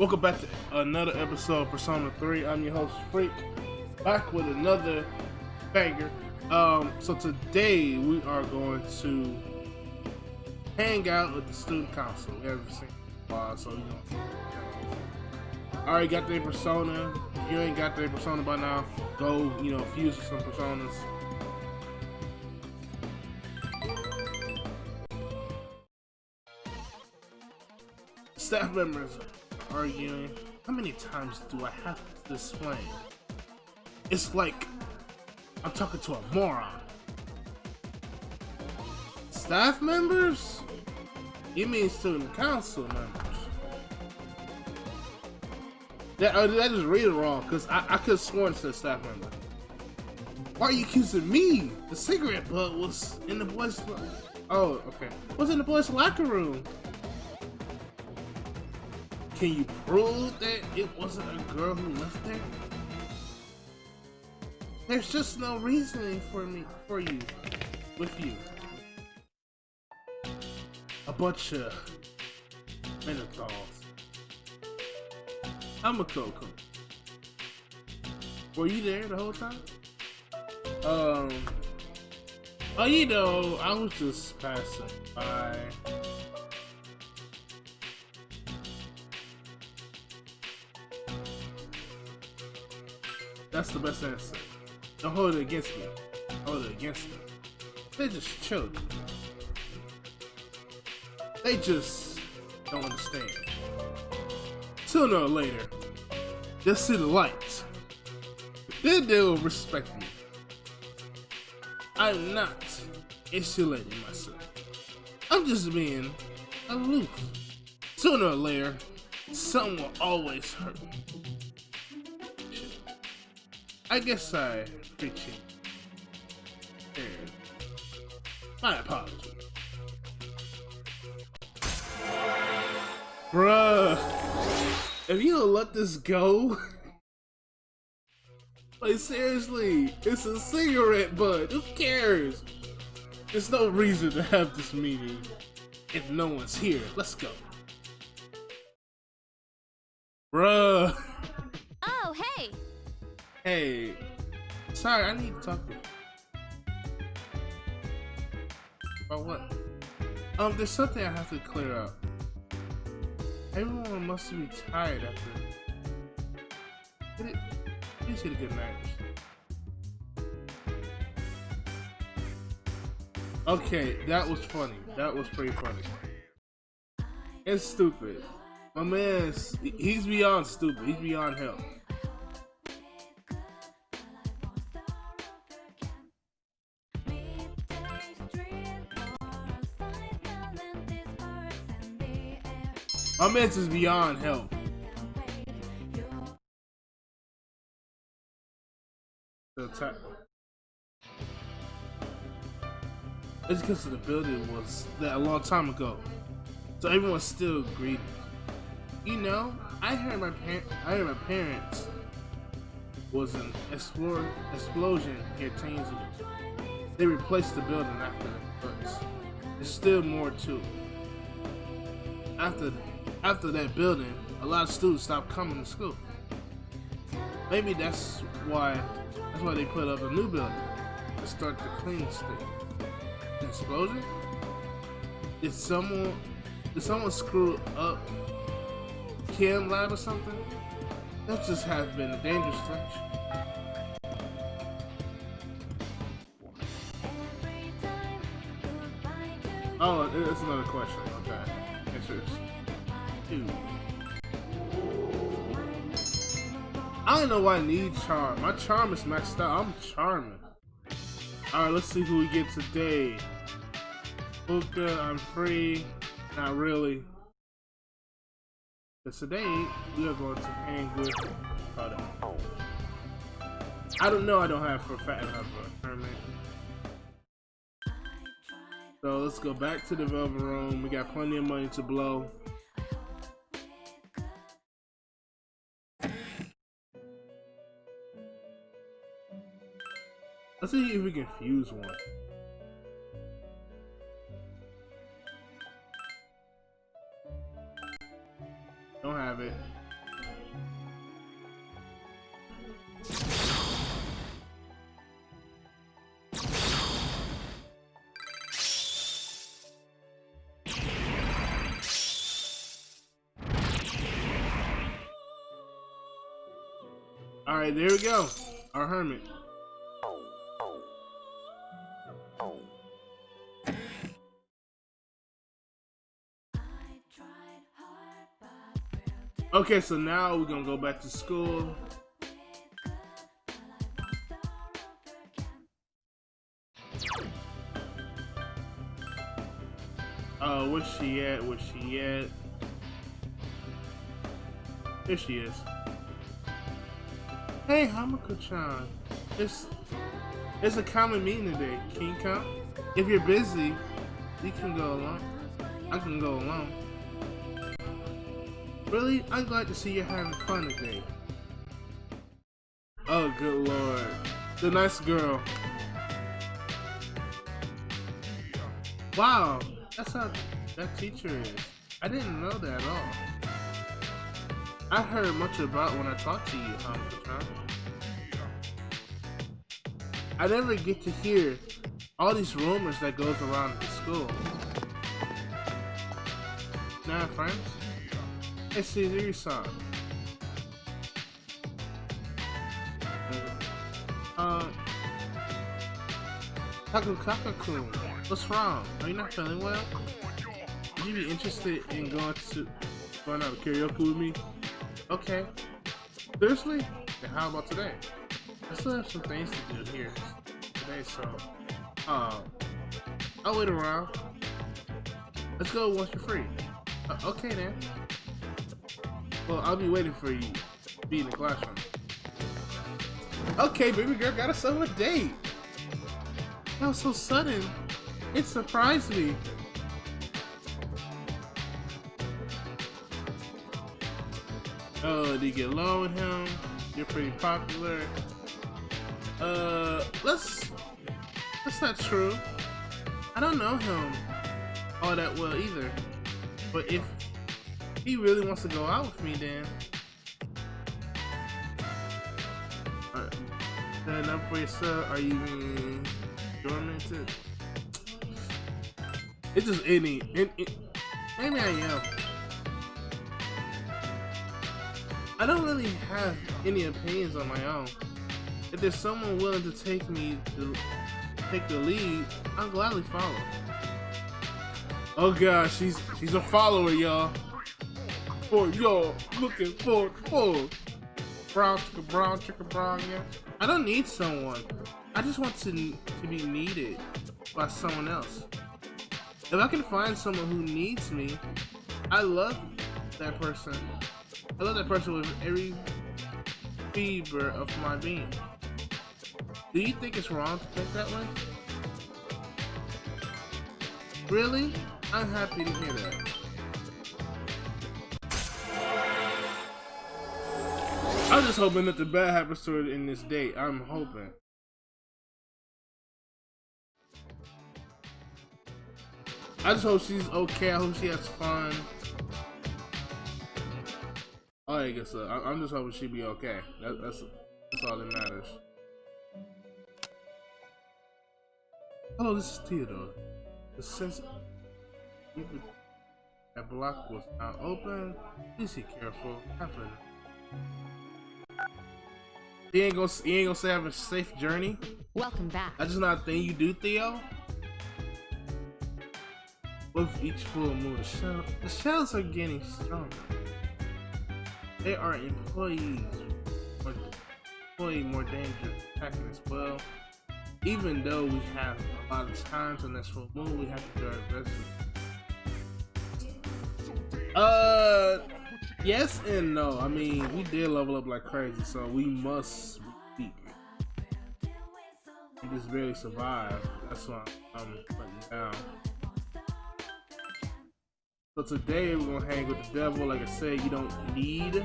Welcome back to another episode of Persona 3. I'm your host, Freak, back with another banger. So today we are going to hang out with the student council. We haven't seen in a while, so I already got their persona. If you ain't got their persona by now, go, fuse with some personas. Staff members arguing. How many times do I have to explain? It's like I'm talking to a moron. Staff members? You mean student council members? Did I just read it wrong? Because I could have sworn it said staff member. Why are you accusing me? The cigarette butt was in the boys' Oh, okay. Was in the boys' locker room. Can you prove that it wasn't a girl who left there? There's just no reasoning for you. A bunch of menthals. Akihiko. Were you there the whole time? I was just passing by. That's the best answer. Don't hold it against me. Hold it against them. They're just children. They just don't understand. Sooner or later, they'll see the light. Then they'll respect me. I'm not insulating myself. I'm just being aloof. Sooner or later, something will always hurt me. I guess I preaching. My apology. Bruh, if you don't let this go, like seriously, it's a cigarette butt. Who cares? There's no reason to have this meeting if no one's here. Let's go. Bruh. Oh, hey. Hey, sorry, I need to talk to you. About what? There's something I have to clear up. Everyone must be tired after. Please get a good night. Okay, that was funny. That was pretty funny. It's stupid. My man's, he's beyond stupid. He's beyond help. My man's is beyond help. It's because the building was that a long time ago, so everyone's still greedy. I heard my parents was an explosion here 10 years ago. They replaced the building after, but there's still more to it. After that building, a lot of students stopped coming to school. Maybe that's why they put up a new building to start the cleaning state. An explosion? Did someone screw up Chem lab or something? That just has been a dangerous stretch. Oh, it's another question. Okay. Dude. I don't know why I need charm. My charm is maxed out. I'm charming. Alright, let's see who we get today. Fuka, I'm free. Not really. But today, we are going to hang with I don't know, I don't have for a fact enough for a tournament. So let's go back to the Velvet Room. We got plenty of money to blow. Let's see if we can fuse one. Don't have it. Alright, there we go. Our hermit. Okay, so now we're gonna go back to school. Where's she at? Where's she at? There she is. Hey, Hamako-chan. It's a common meeting today. Can you come? If you're busy, you can go alone. I can go alone. Really? I'm glad to see you're having fun today. Oh, good lord. The nice girl. Wow, that's how that teacher is. I didn't know that at all. I heard much about when I talked to you, Hamako-chan. I never get to hear all these rumors that goes around the school. Now, friends? Hey, Caesar-san. Takukaka-kun, what's wrong? Are you not feeling well? Would you be interested in going out to karaoke with me? Okay. Seriously? Then how about today? I still have some things to do here today, so I'll wait around. Let's go once you're free. Okay then. Well, I'll be waiting for you. Be in the classroom. Okay, baby girl got us on a date. That was so sudden. It surprised me. Oh, did you get along with him? You're pretty popular. That's not true. I don't know him all that well either. But if he really wants to go out with me, then stand up for yourself. Are you even tormented? It's just maybe I am. I don't really have any opinions on my own. If there's someone willing to take the lead, I'll gladly follow. Oh gosh, she's a follower, y'all. For y'all looking for brown chicken brown, yeah. I don't need someone. I just want to be needed by someone else. If I can find someone who needs me, I love that person. I love that person with every fiber of my being. Do you think it's wrong to think that way? Really? I'm happy to hear that. I'm just hoping that the bad happens to her in this date. I'm hoping. I just hope she's okay. I hope she has fun. Oh, I guess so. I'm just hoping she be okay. That's all that matters. Hello, this is Theodore. The sense that block was now open. Please be careful. Have fun. You ain't gonna say have a safe journey. Welcome back. That's just not a thing you do, Theo. With each full moon, the shells are getting stronger. They are employing more danger attacking as well. Even though we have a lot of times on this full moon, we have to do our best. Yes and no. I mean, we did level up like crazy, so we must be weak. We just barely survived. That's why I'm putting down. So today we're gonna hang with the devil. Like I said, you don't need.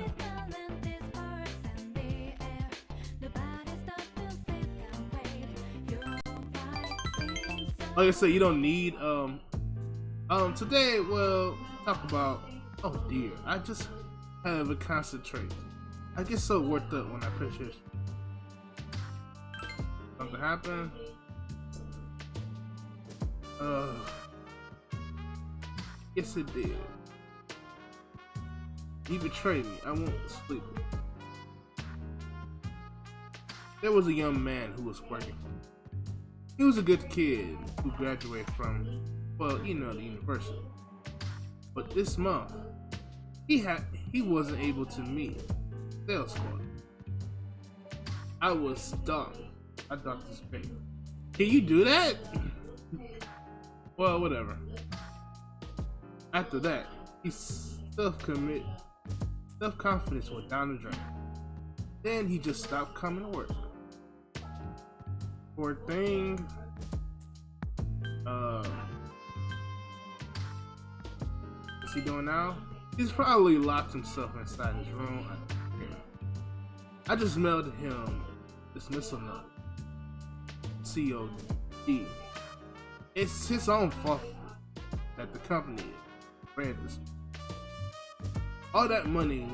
Like I said, you don't need. Today we'll talk about. Oh dear, I just have to concentrate. I get so worked up when I push it. Something happened. Yes, it did. He betrayed me. I won't sleep. there was a young man who was working for me. He was a good kid who graduated from, well, the university. But this month, he wasn't able to meet sales squad. I was stunned. I thought this big. Can you do that? Well, whatever. After that, his self-confidence went down the drain. Then he just stopped coming to work. Poor thing. What's he doing now? He's probably locked himself inside his room. I just mailed him dismissal note. COD. It's his own fault that the company ran this. All that money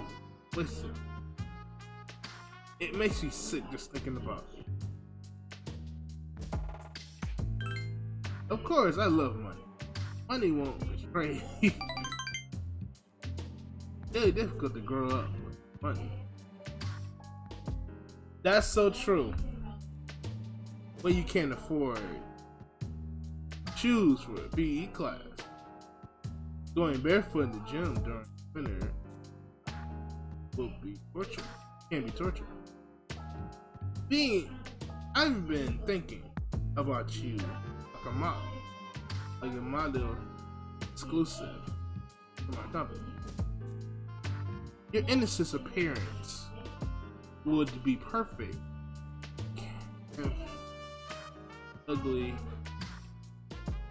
wasted. It makes me sick just thinking about it. Of course, I love money. Money won't betray. Really difficult to grow up with money. That's so true. When you can't afford shoes for a PE class, going barefoot in the gym during winter will be torture. Can be torture. I've been thinking about you like a model, like a model exclusive for my company. Your innocent appearance would be perfect if ugly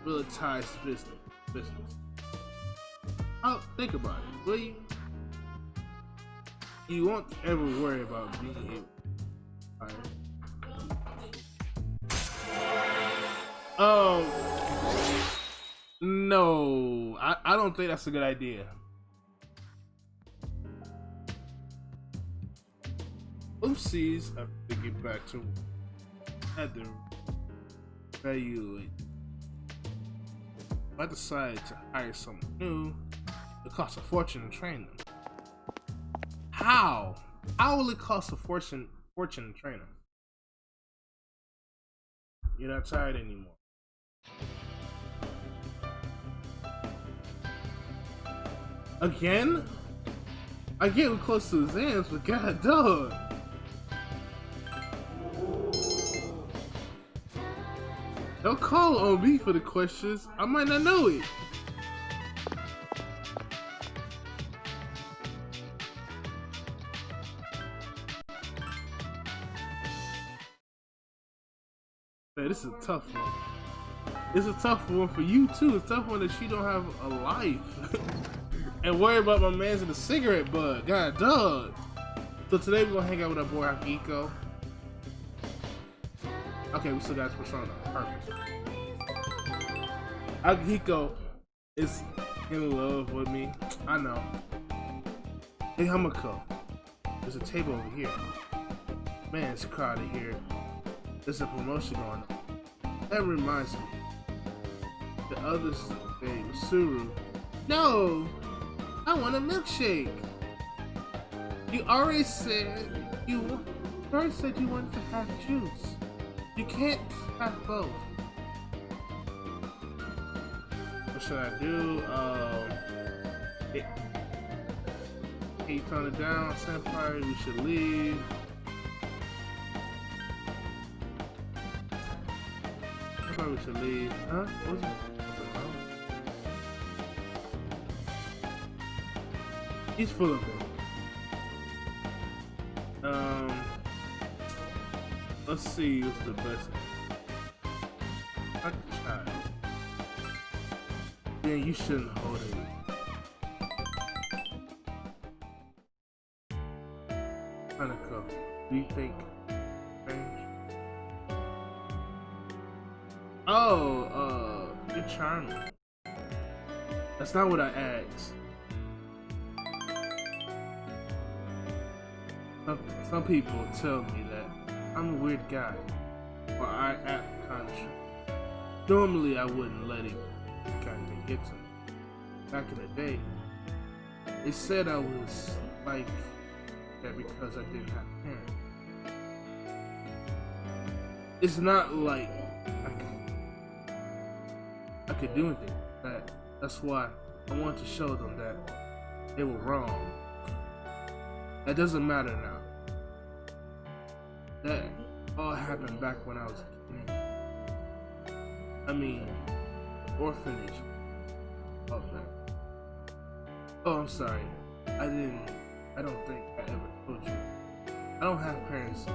militarized business. I'll think about it, will you? You won't ever worry about being able. No, I don't think that's a good idea. Oopsies, I have to get back to I had to evaluate. If I decide to hire someone new, it costs a fortune to train them. How? How will it cost a fortune to train them? You're not tired anymore. Again? I get close to exams, but god dog. Don't call on me for the questions. I might not know it. Man, this is a tough one. It's a tough one for you too. It's a tough one that she don't have a life. And worry about my man's in the cigarette butt. God dog. So today we're gonna hang out with our boy Akihiko. Okay, we still got his persona. Perfect. Akihiko is in love with me. I know. Hey Hamako, there's a table over here. Man, it's crowded here. There's a promotion going on. That reminds me. The other day was Suru. No! I want a milkshake. You already said you wanted to have juice. You can't have both. What should I do? Can you tone it down, senpai? We should leave. Senpai, we should leave. Huh? What was it? He's full of it. Let's see what's the best. Like a child. Yeah, you shouldn't hold it. Hanako, do you think strange? Oh, you're charming. That's not what I asked. Some people tell me that I'm a weird guy, or I act kind of strange. Normally, I wouldn't let it kind of get to me. Back in the day, they said I was like that because I didn't have parents. it's not like I could do anything. That's why I want to show them that they were wrong. That doesn't matter now. That all happened back when I was a kid. I mean, orphanage. Oh, man. Oh, I'm sorry. I don't think I ever told you. I don't have parents.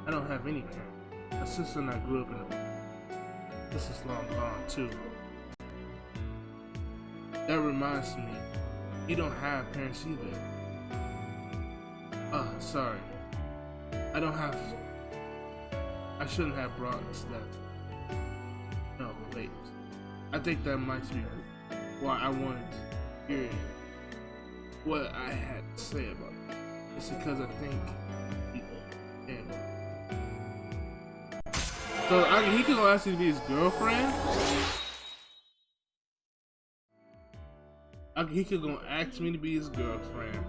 I don't have any parents. My sister and I grew up in a... This is long gone, too. That reminds me, you don't have parents either. Oh, sorry. I don't have... I shouldn't have brought stuff. No, wait. I think that might be why I wanted to hear what I had to say about it. It's because I think so he can ask you to be his girlfriend? He could gonna ask me to be his girlfriend.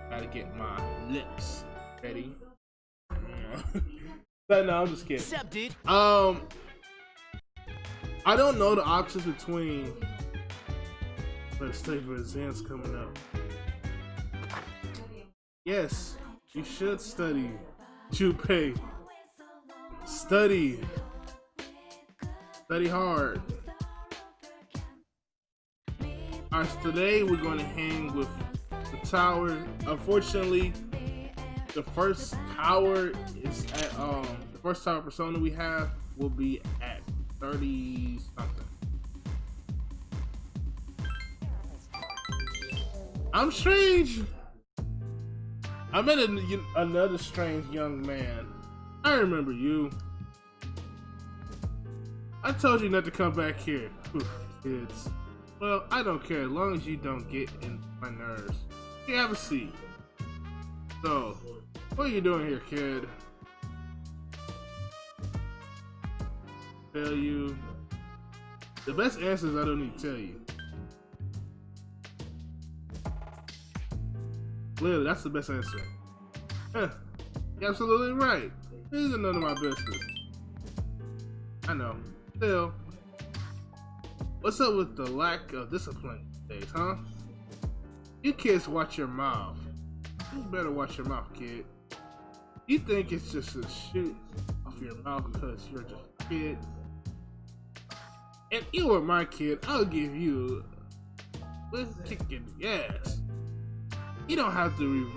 Gotta get my lips ready. But no, I'm just kidding. Sup, dude? I don't know the options between. Let's study for exams coming up. Yes, you should study. Junpei. Study. Study hard. Alright, so today we're going to hang with the tower. Unfortunately, the first tower is at the first tower persona we have will be at 30 something. I'm strange. I met another strange young man. I remember you. I told you not to come back here. Oof, kids. Well, I don't care as long as you don't get in my nerves. Here, have a seat. So, what are you doing here, kid? Tell you. The best answer is I don't need to tell you. Literally, that's the best answer. You're absolutely right. This isn't none of my business. I know. Still, what's up with the lack of discipline these days, huh? You kids watch your mouth. You better watch your mouth, kid. You think it's just a shoot off your mouth because you're just a kid? If you were my kid, I'll give you a kick in the ass. You don't have to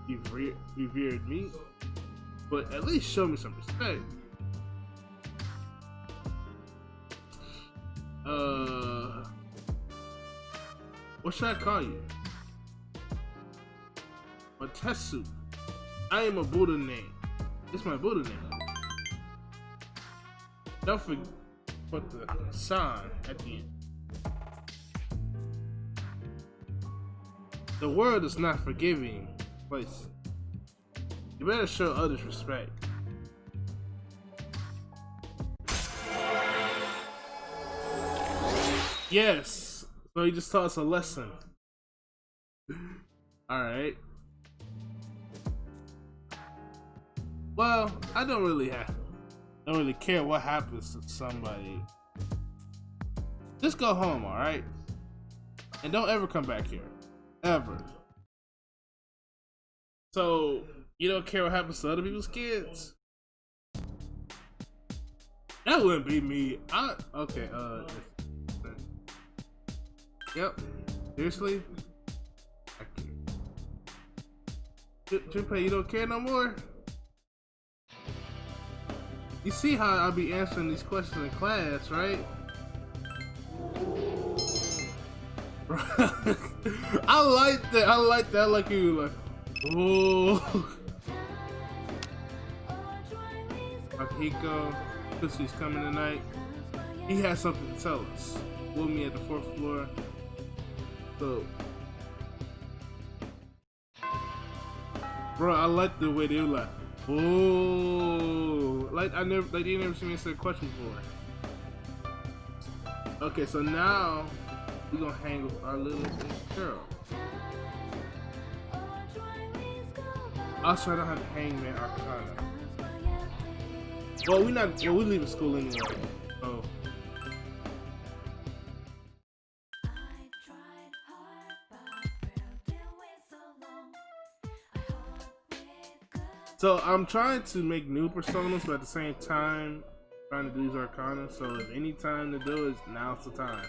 revere me, but at least show me some respect. What should I call you? Matetsu. I am a Buddha name. It's my Buddha name. Don't forget the sign at the end. The world is not forgiving place. You better show others respect. Yes. So he just taught us a lesson. Alright. Well, I don't really care what happens to somebody. Just go home, alright? And don't ever come back here. Ever. So, you don't care what happens to other people's kids? That wouldn't be me. Okay, yep. Seriously? Junpei, you don't care no more? You see how I'll be answering these questions in class, right? I like that. I like that. Like you, like, oh. Akihiko, because he's coming tonight. He has something to tell us. We'll meet at the 4th floor. So, bro, I like the way they were like, oh, like you never seen me answer a question before. Okay, so now we're gonna hang with our little girl. Also, I don't have Hangman Arcana. Well, we leaving school anyway. So. So I'm trying to make new personas, but at the same time, trying to do these arcana. So if any time to do it, now's the time.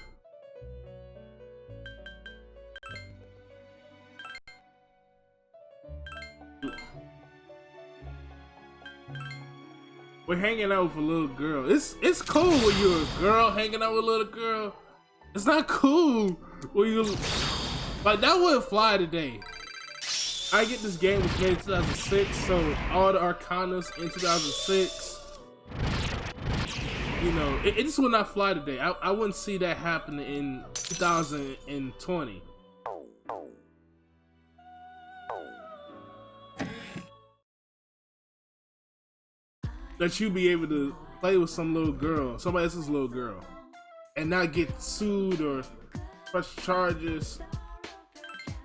We're hanging out with a little girl. It's cool when you're a girl hanging out with a little girl. It's not cool when you like that wouldn't fly today. I get this game was made in 2006, so all the arcanas in 2006, you know, it just would not fly today. I wouldn't see that happen in 2020. That you be able to play with some little girl, somebody else's little girl, and not get sued or press charges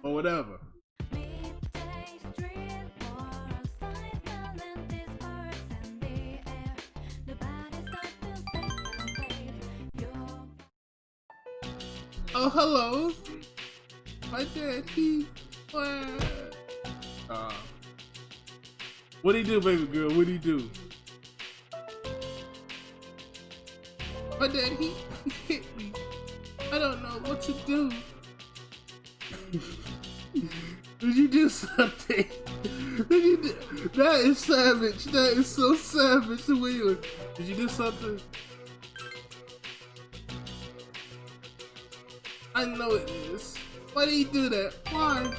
or whatever. Oh, hello. My daddy. What'd he do, baby girl? What'd he do? My dad, he hit me. I don't know what to do. Did you do something? Did you do? That is savage. That is so savage the way you. Did you do something? I know it is. Why did he do that? Why?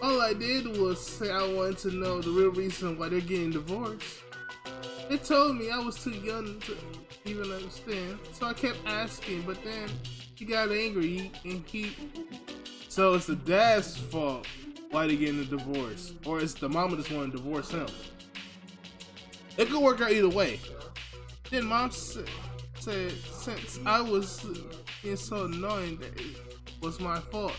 All I did was say I wanted to know the real reason why they're getting divorced. They told me I was too young to even understand, so I kept asking, but then he got angry and so it's the dad's fault why they're getting a divorce, or it's the mama just want to divorce him. It could work out either way. Then mom said since I was being so annoying that it was my fault.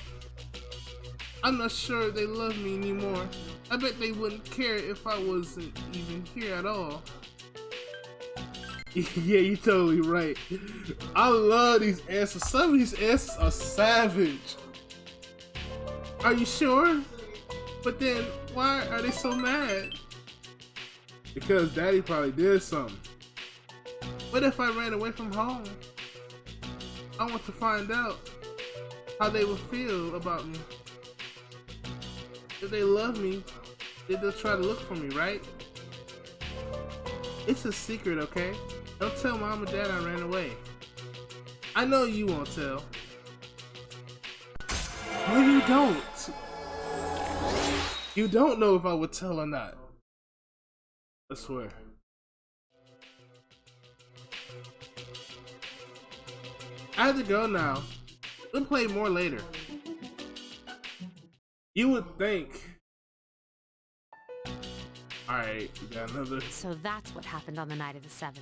I'm not sure they love me anymore. I bet they wouldn't care if I wasn't even here at all. Yeah, you're totally right. I love these answers. Some of these answers are savage. Are you sure? But then, why are they so mad? Because daddy probably did something. What if I ran away from home? I want to find out how they would feel about me. If they love me, then they'll try to look for me, right? It's a secret, okay? Don't tell mom and dad I ran away. I know you won't tell. No, you don't. You don't know if I would tell or not. I swear. I have to go now. We'll play more later. You would think. Alright, we got another. So that's what happened on the night of the 7th.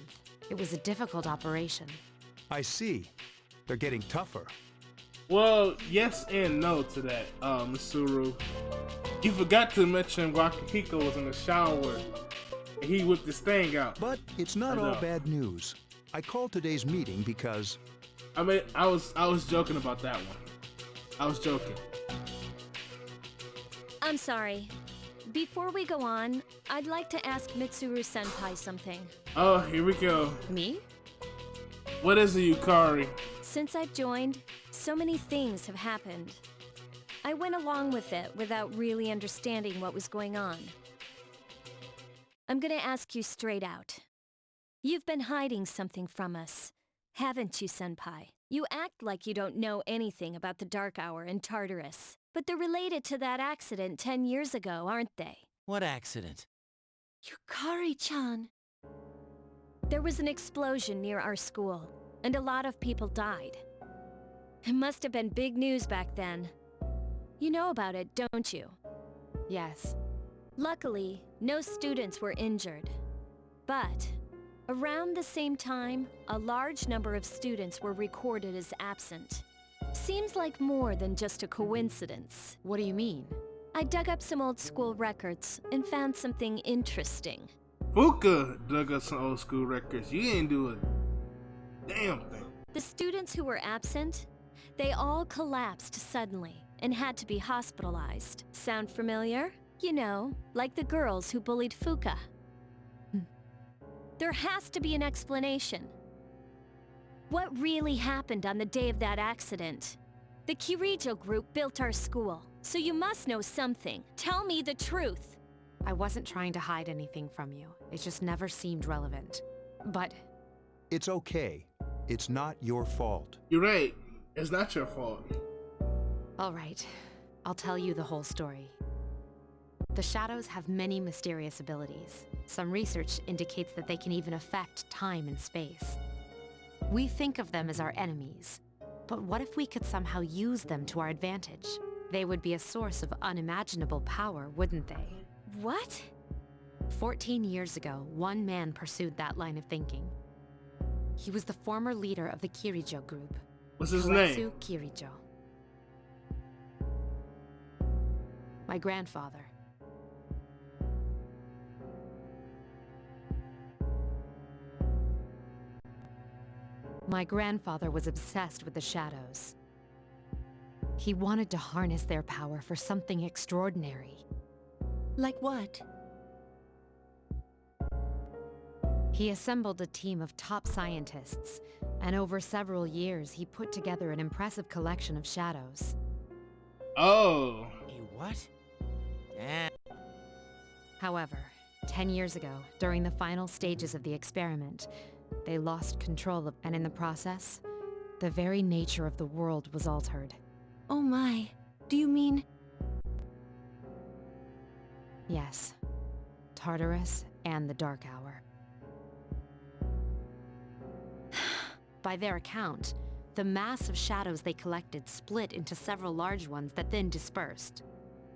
It was a difficult operation. I see. They're getting tougher. Well, yes and no to that, Misuru. You forgot to mention Akihiko was in the shower and he whipped this thing out. But it's not all bad news. I called today's meeting because... I mean, I was joking about that one. I was joking. I'm sorry. Before we go on, I'd like to ask Mitsuru-senpai something. Oh, here we go. Me? What is it, Yukari? Since I've joined, so many things have happened. I went along with it without really understanding what was going on. I'm gonna ask you straight out. You've been hiding something from us, haven't you, senpai? You act like you don't know anything about the Dark Hour in Tartarus, but they're related to that accident 10 years ago, aren't they? What accident? Yukari-chan. There was an explosion near our school, and a lot of people died. It must have been big news back then. You know about it, don't you? Yes. Luckily, no students were injured. But around the same time, a large number of students were recorded as absent. Seems like more than just a coincidence. What do you mean? I dug up some old school records and found something interesting. Fuka dug up some old school records. You ain't do a damn thing. The students who were absent, they all collapsed suddenly and had to be hospitalized. Sound familiar? You know, like the girls who bullied Fuka. There has to be an explanation. What really happened on the day of that accident? The Kirijo group built our school, so you must know something. Tell me the truth. I wasn't trying to hide anything from you. It just never seemed relevant. But It's okay. It's not your fault. You're right. It's not your fault. all right, I'll tell you the whole story. The shadows have many mysterious abilities. Some research indicates that they can even affect time and space. We think of them as our enemies, but what if we could somehow use them to our advantage? They would be a source of unimaginable power, wouldn't they? What? 14 years ago, one man pursued that line of thinking. He was the former leader of the Kirijo group. What's his Koetsu name? Kirijo. My grandfather. My grandfather was obsessed with the shadows. He wanted to harness their power for something extraordinary. Like what? He assembled a team of top scientists, and over several years he put together an impressive collection of shadows. Oh. Hey, what? Damn. However, 10 years ago, during the final stages of the experiment, they lost control and in the process, the very nature of the world was altered. Oh my. Do you mean... Yes, Tartarus and the Dark Hour. By their account, the mass of shadows they collected split into several large ones that then dispersed.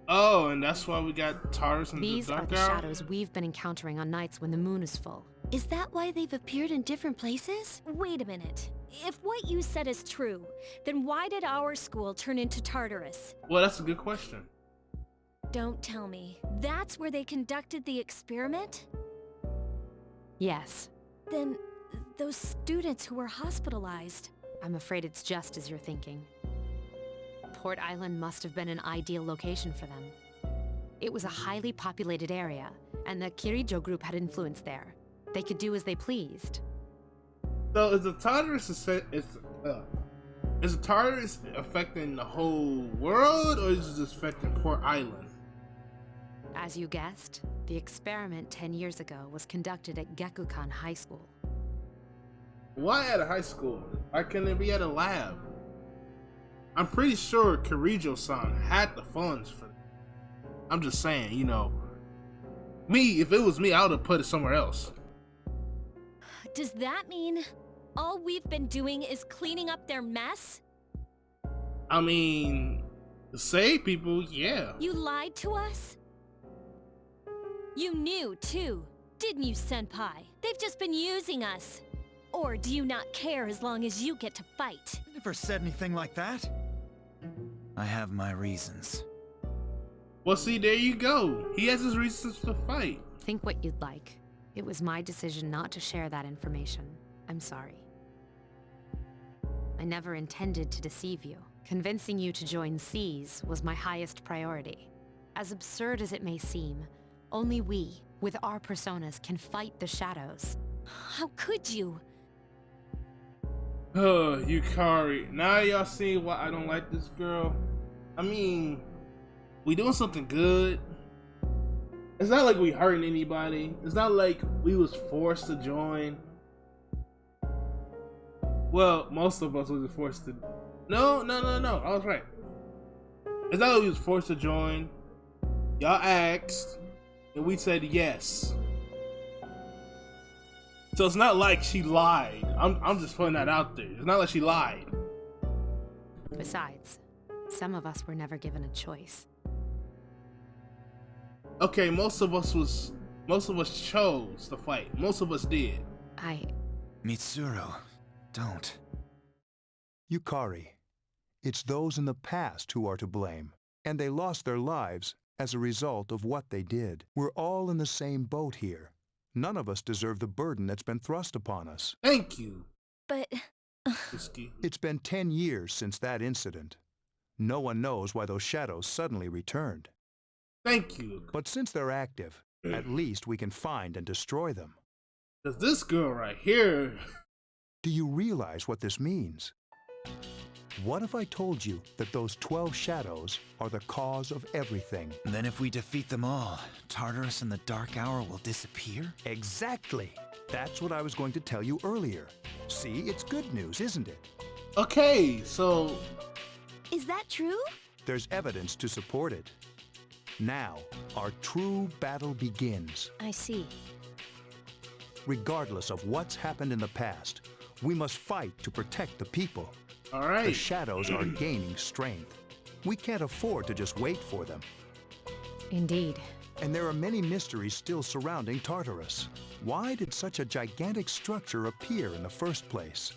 Oh, and that's why we got Tars and These the are Dark the Hour? shadows we've been encountering on nights when the moon is full. Is that why they've appeared in different places? Wait a minute. If what you said is true, then why did our school turn into Tartarus? Well, that's a good question. Don't tell me. That's where they conducted the experiment? Yes, Then, those students who were hospitalized. I'm afraid it's just as you're thinking. Port Island must have been an ideal location for them. It was a highly populated area, and the Kirijo group had influence there. They could do as they pleased. So is the Tartarus is the Tartarus affecting the whole world, or is it just affecting Port Island? As you guessed, the experiment 10 years ago was conducted at Gekukan High School. Why at a high school? Why couldn't it be at a lab? I'm pretty sure Kirijo-san had the funds for it. I'm just saying, you know, if it was me, I would have put it somewhere else. Does that mean all we've been doing is cleaning up their mess? I mean, to save people, yeah. You lied to us? You knew, too, didn't you, Senpai? They've just been using us. Or do you not care as long as you get to fight? I never said anything like that. I have my reasons. Well, see, there you go. He has his reasons to fight. Think what you'd like. It was my decision not to share that information. I'm sorry. I never intended to deceive you. Convincing you to join C's was my highest priority. As absurd as it may seem, only we, with our personas, can fight the shadows. How could you? Oh, Yukari. Now y'all see why I don't like this girl. I mean, we doing something good. It's not like we hurting anybody. It's not like we was forced to join. Well, most of us was forced to. No. I was right. It's not like we was forced to join. Y'all asked, and we said yes. So it's not like she lied. I'm just putting that out there. It's not like she lied. Besides, some of us were never given a choice. Okay, most of us chose to fight. Most of us did. Mitsuru, don't. Yukari, it's those in the past who are to blame, and they lost their lives as a result of what they did. We're all in the same boat here. None of us deserve the burden that's been thrust upon us. Thank you, But Whiskey. It's been 10 years since that incident. No one knows why those shadows suddenly returned. Thank you. But since they're active, at least we can find and destroy them. Cause this girl right here. Do you realize what this means? What if I told you that those 12 shadows are the cause of everything? Then if we defeat them all, Tartarus and the Dark Hour will disappear? Exactly. That's what I was going to tell you earlier. See, it's good news, isn't it? Okay, so is that true? There's evidence to support it. Now, our true battle begins. I see. Regardless of what's happened in the past, we must fight to protect the people. all The right. shadows are gaining strength. We can't afford to just wait for them. Indeed. And there are many mysteries still surrounding Tartarus. Why did such a gigantic structure appear in the first place?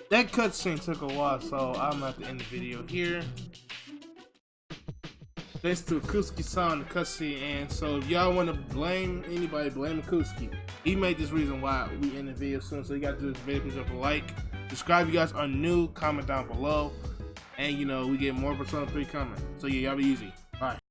That cutscene took a while, so I'm gonna have to end the video here. Thanks to Kuski-san, the cutscene, and so if y'all want to blame anybody, blame Kuski. He made this reason why we end the video soon, so you gotta do this video, please drop a like. Subscribe if you guys are new, comment down below, and you know, we get more Persona 3 coming. So yeah, y'all be easy. Bye.